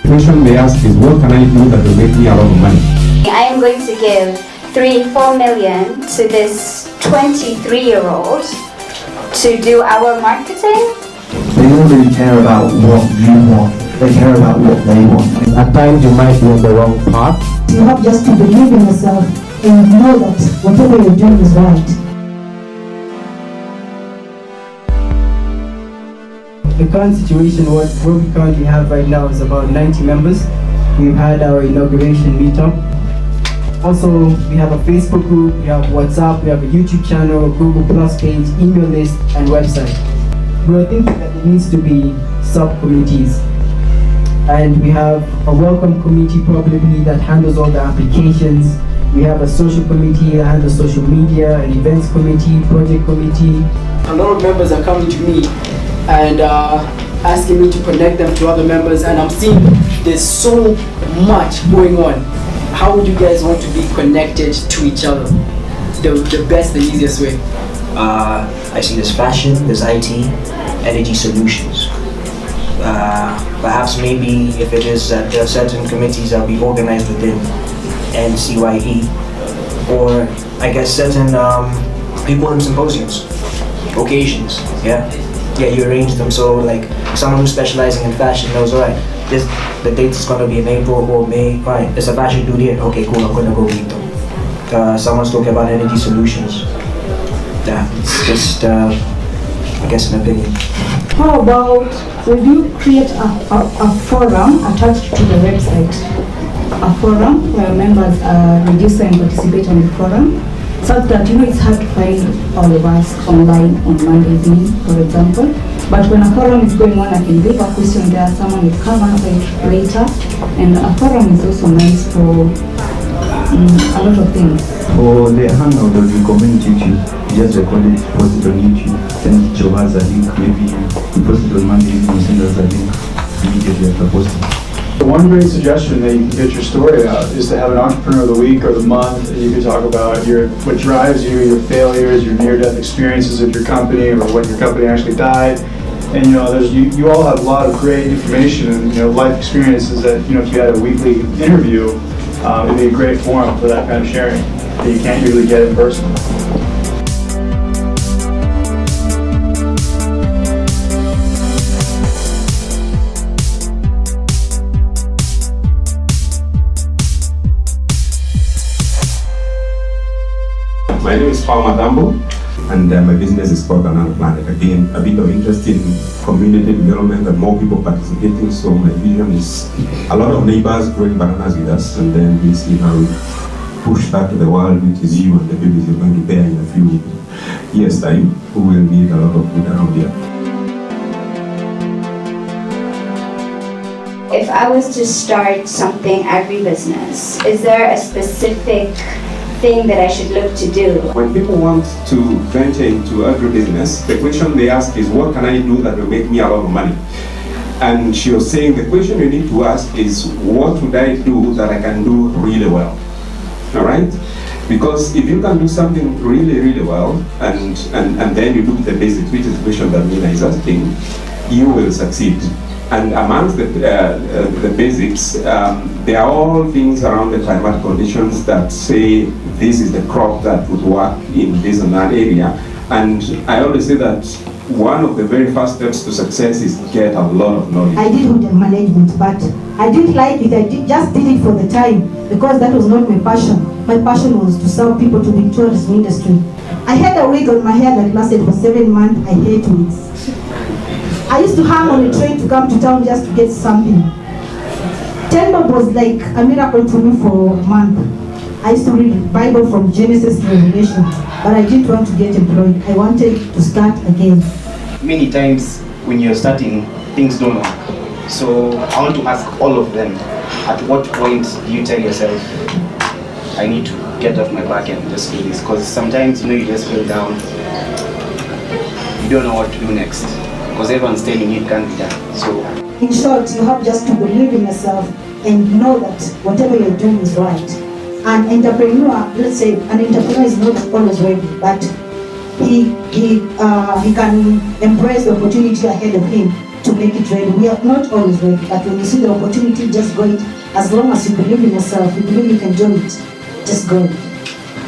The question they ask is, what can I do that will make me a lot of money? I am going to give 3-4 million to this 23-year-old to do our marketing. They don't really care about what you want, they care about what they want. At times you might be on the wrong path. You have just to believe in yourself and know that whatever you're doing is right. The current situation, what we currently have right now is about 90 members. We've had our inauguration meetup. Also, we have a Facebook group, we have WhatsApp, we have a YouTube channel, Google Plus page, email list, and website. We were thinking that there needs to be sub-committees. And we have a welcome committee probably that handles all the applications. We have a social committee that handles social media, an events committee, project committee. A lot of members are coming to me and asking me to connect them to other members, and I'm seeing there's so much going on. How would you guys want to be connected to each other? The best and easiest way? I see there's fashion, there's IT, energy solutions. Perhaps maybe if it is that there are certain committees that we organized within NCYE, or I guess certain people in symposiums, occasions, yeah, you arrange them so like someone who's specializing in fashion knows, alright, the date is gonna be in April or May, right, there's a fashion dude here, okay cool, I'm gonna go meet them. Someone's talking about energy solutions. Yeah, it's just I guess an opinion. How about would you create a forum attached to the website? A forum where members register and participate on the forum, so that it's hard to find all of us online on Monday evening, for example. But when a forum is going on, I can leave a question there, someone will come answer it later. And a forum is also nice for a lot of things. For the hangout of the community YouTube, just record it, post it on YouTube, send each of us a link, maybe we post it on Monday evening, send us a link immediately after posting. One great suggestion that you can get your story out is to have an entrepreneur of the week or the month, and you can talk about what drives you, your failures, your near-death experiences at your company, or when your company actually died. And you all have a lot of great information and life experiences that if you had a weekly interview, it'd be a great forum for that kind of sharing that you can't usually get in person. My name is Paul Madambo, and my business is called Banana Planet. Again, a bit of interest in community development and more people participating. So my vision is a lot of neighbors growing bananas with us, and then we see how we push that to the world, which is you and the babies you're going to bear in a few years' time, who will need a lot of food around here. If I was to start something agribusiness, is there a specific thing that I should look to do? When people want to venture into agribusiness, the question they ask is, what can I do that will make me a lot of money? And she was saying the question you need to ask is, what would I do that I can do really well? All right? Because if you can do something really, really well, and then you do the basics, which is the question that Nina is asking, you will succeed. And amongst the basics, there are all things around the climatic conditions that say this is the crop that would work in this and that area. And I always say that one of the very first steps to success is get a lot of knowledge. I did hotel management, but I didn't like it. I just did it for the time because that was not my passion. My passion was to serve people to the tourism industry. I had a wig on my hair that lasted for 7 months. I hate wigs. I used to hang on a train to come to town just to get something. 10 bob was like a miracle to me for a month. I used to read the Bible from Genesis to Revelation, but I didn't want to get employed. I wanted to start again. Many times when you're starting, things don't work. So I want to ask all of them, at what point do you tell yourself, I need to get off my back and just do this? Because sometimes you just feel down, you don't know what to do next. Because everyone's telling you it can't be done. So in short, you have just to believe in yourself and know that whatever you're doing is right. An entrepreneur, let's say, an entrepreneur is not always ready, but he can embrace the opportunity ahead of him to make it ready. We are not always ready, but when you see the opportunity, just go it. As long as you believe in yourself, you believe you can do it, just go.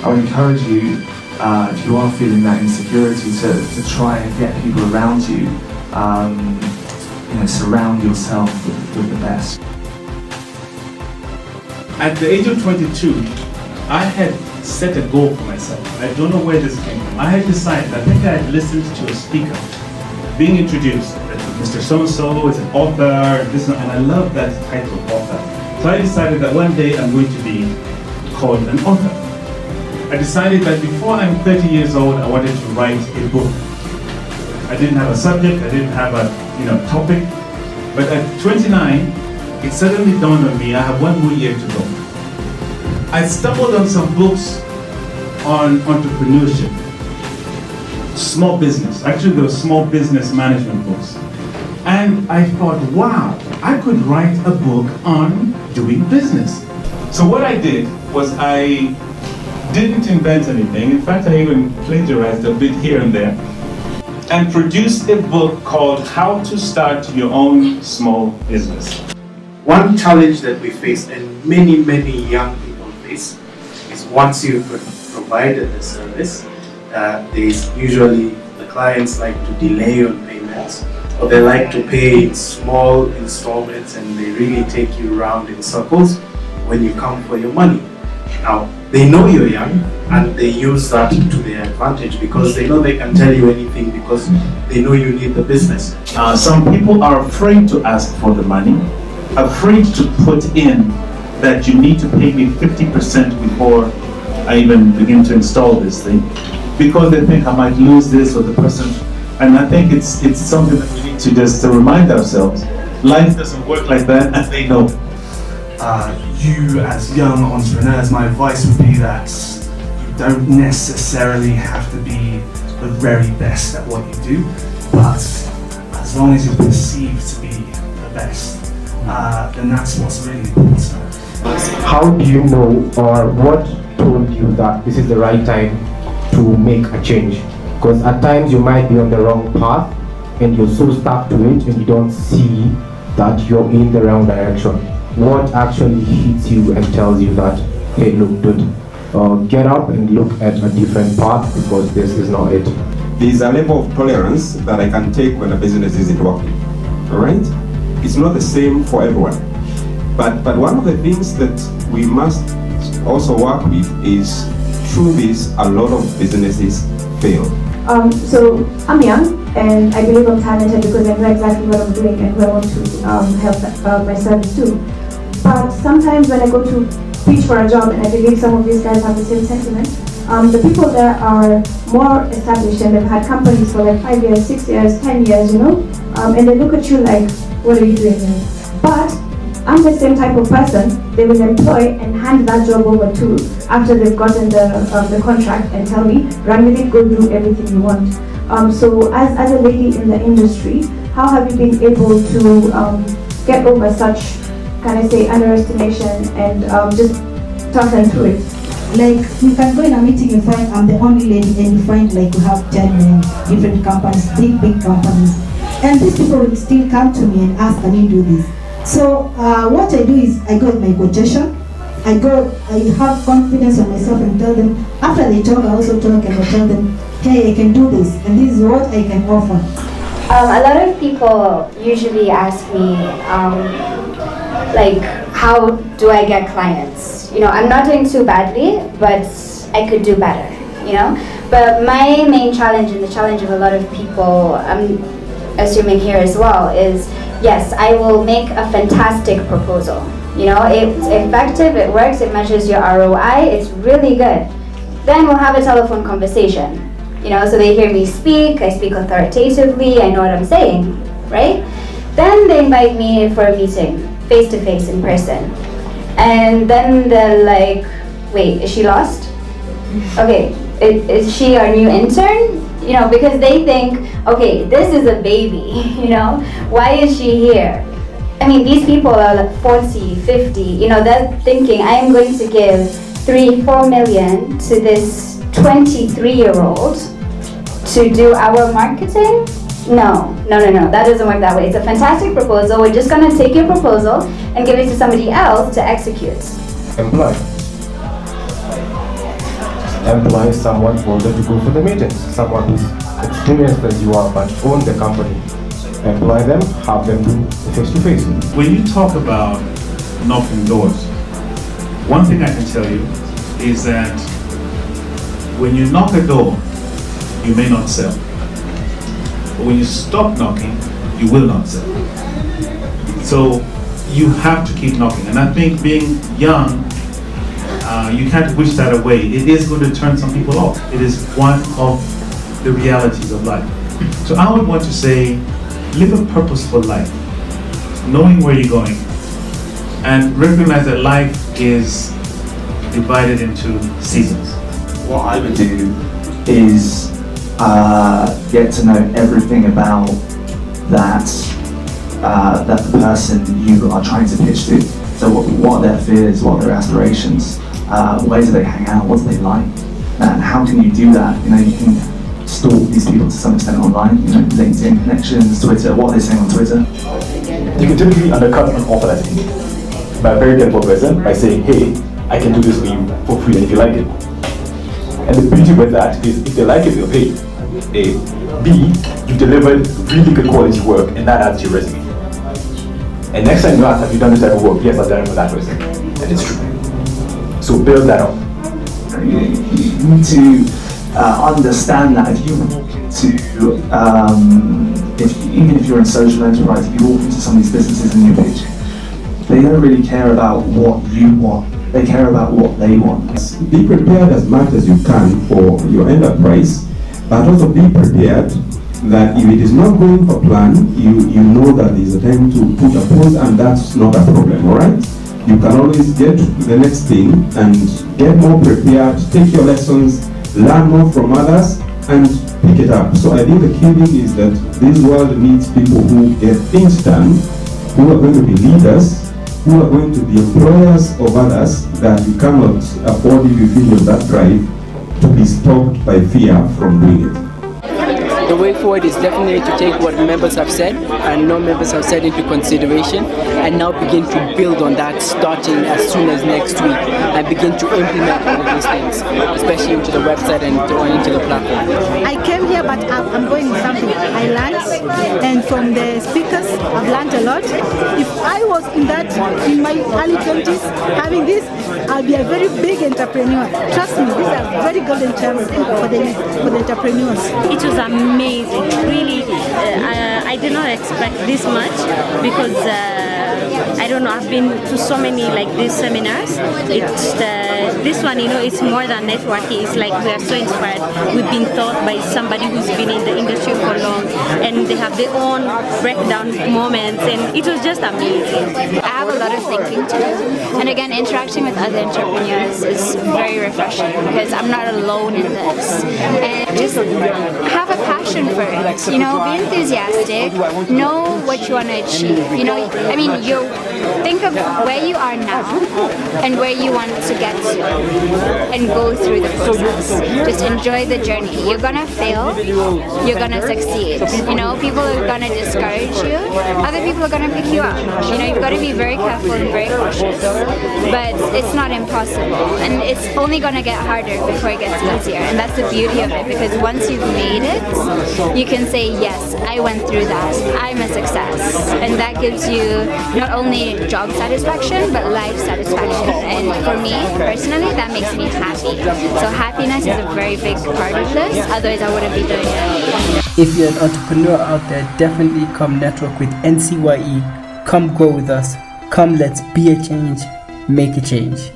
I would encourage you, if you are feeling that insecurity, to try and get people around you. Surround yourself with the best. At the age of 22, I had set a goal for myself. I don't know where this came from. I had decided, I think I had listened to a speaker being introduced. Mr. So-and-so is an author, and I love that title, author. So I decided that one day I'm going to be called an author. I decided that before I'm 30 years old, I wanted to write a book. I didn't have a subject, I didn't have a topic, but at 29, it suddenly dawned on me I have one more year to go. I stumbled on some books on entrepreneurship, small business. Actually, there were small business management books. And I thought, wow, I could write a book on doing business. So what I did was I didn't invent anything. In fact, I even plagiarized a bit here and there, and produced a book called How to Start Your Own Small Business. One challenge that we face, and many young people face, is once you've provided the service, there's usually the clients like to delay on payments, or they like to pay in small installments, and they really take you around in circles when you come for your money. Now, they know you're young, and they use that to their advantage because they know they can tell you anything because they know you need the business. Some people are afraid to ask for the money, afraid to put in that you need to pay me 50% before I even begin to install this thing, because they think I might lose this or the person. And I think it's something that we need to just remind ourselves. Life doesn't work like that, and they know. You as young entrepreneurs, my advice would be that you don't necessarily have to be the very best at what you do, but as long as you're perceived to be the best, then that's what's really important. How do you know, or what told you that this is the right time to make a change? Because at times you might be on the wrong path and you're so stuck to it and you don't see that you're in the wrong direction. What actually hits you and tells you that, hey, look, dude, get up and look at a different path because this is not it. There's a level of tolerance that I can take when a business isn't working, all right? It's not the same for everyone. But one of the things that we must also work with is, through this, a lot of businesses fail. So I'm young and I believe I'm talented because I know exactly what I'm doing and who I want to help my service too. But sometimes when I go to pitch for a job, and I believe some of these guys have the same sentiment, the people there are more established and they've had companies for like 5 years, 6 years, 10 years, and they look at you like, what are you doing here? But I'm the same type of person they will employ and hand that job over to after they've gotten the contract and tell me, run with it, go do everything you want. So as a lady in the industry, how have you been able to get over such, can I say, underestimation and just toughen through it? Like, you can go in a meeting and find I'm the only lady, and you find like you have 10 men, different companies, big companies. And these people will still come to me and ask, can you do this? So what I do is I go with my quotation. I have confidence in myself and tell them, after they talk, I also talk and I tell them, hey, I can do this, and this is what I can offer. A lot of people usually ask me, like, how do I get clients? I'm not doing too badly, but I could do better, But my main challenge, and the challenge of a lot of people, I'm assuming here as well, is yes, I will make a fantastic proposal. It's effective, it works, it measures your ROI, it's really good. Then we'll have a telephone conversation. So they hear me speak, I speak authoritatively, I know what I'm saying, right? Then they invite me for a meeting, face-to-face, in person. And then they're like, wait, is she lost? Okay, is she our new intern? Because they think, okay, this is a baby, why is she here? I mean, these people are like 40, 50, they're thinking, I am going to give 3-4 million to this 23-year-old to do our marketing. No, that doesn't work that way. It's a fantastic proposal. We're just gonna take your proposal and give it to somebody else to execute. Employ someone older to go for the meetings, someone who's experienced as you are but own the company. Employ them, have them do face-to-face. When you talk about knocking doors, one thing I can tell you is that when you knock a door, you may not sell. But when you stop knocking, you will not sell. So you have to keep knocking. And I think being young, you can't wish that away. It is going to turn some people off. It is one of the realities of life. So I would want to say, live a purposeful life, knowing where you're going, and recognize that life is divided into seasons. What I would do is get to know everything about that the person you are trying to pitch to. So what are their fears, what are their aspirations, where do they hang out, what do they like, and how can you do that? You can stalk these people to some extent online, LinkedIn connections, Twitter, what are they saying on Twitter? You can typically undercut an offer that's in by a very capable person by saying, hey, I can do this for you for free if you like it. And the beauty with that is if they like it, they'll pay. A. B, you've delivered really good quality work and that adds to your resume. And next time you ask, have you done this type of work? Yes, I've done it for that person. And it's true. So build that up. You need to understand that if you walk into, even if you're in social enterprise, if you walk into some of these businesses and you pitch, they don't really care about what you want. They care about what they want. Be prepared as much as you can for your enterprise, but also be prepared that if it is not going for plan, you know that there is a time to put a pause, and that's not a problem, all right? You can always get to the next thing and get more prepared, take your lessons, learn more from others, and pick it up. So I think the key thing is that this world needs people who get things done, who are going to be leaders, who are going to be employers of others, that you cannot afford, if you feel you have that drive, to be stopped by fear from doing it. The way forward is definitely to take what members have said and non-members have said into consideration and now begin to build on that starting as soon as next week and begin to implement all of these things, especially into the website and into the platform. I came here, but I'm going with something I learned, and from the speakers I've learned a lot. If I was in my early 20s having this, I'll be a very big entrepreneur. Trust me, these are very golden chance for the entrepreneurs. It was amazing, really. I did not expect this much because I don't know, I've been to so many like these seminars. This one, it's more than networking. It's like we are so inspired. We've been taught by somebody who's been in the industry for long, and they have their own breakdown moments, and it was just amazing. I have a lot of thinking to do, and again, interacting with other entrepreneurs is very refreshing because I'm not alone in this. And just have a passion for it, be enthusiastic, know what you want to achieve. You think of where you are now and where you want to get to and go through the process. Just enjoy the journey. You're gonna fail, you're gonna succeed. People are gonna discourage you, other people are gonna pick you up. You've got to be very careful and very cautious, but it's not impossible, and it's only gonna get harder before it gets easier, and that's the beauty of it, because once you've made it, you can say, yes, I went through that, I'm a success, and that gives you not only job satisfaction but life satisfaction, and for me personally that makes me happy. So happiness is a very big part of this, otherwise I wouldn't be doing it. If you're an entrepreneur out there, definitely come network with NCYE. Come grow with us. Come, let's be a change, make a change.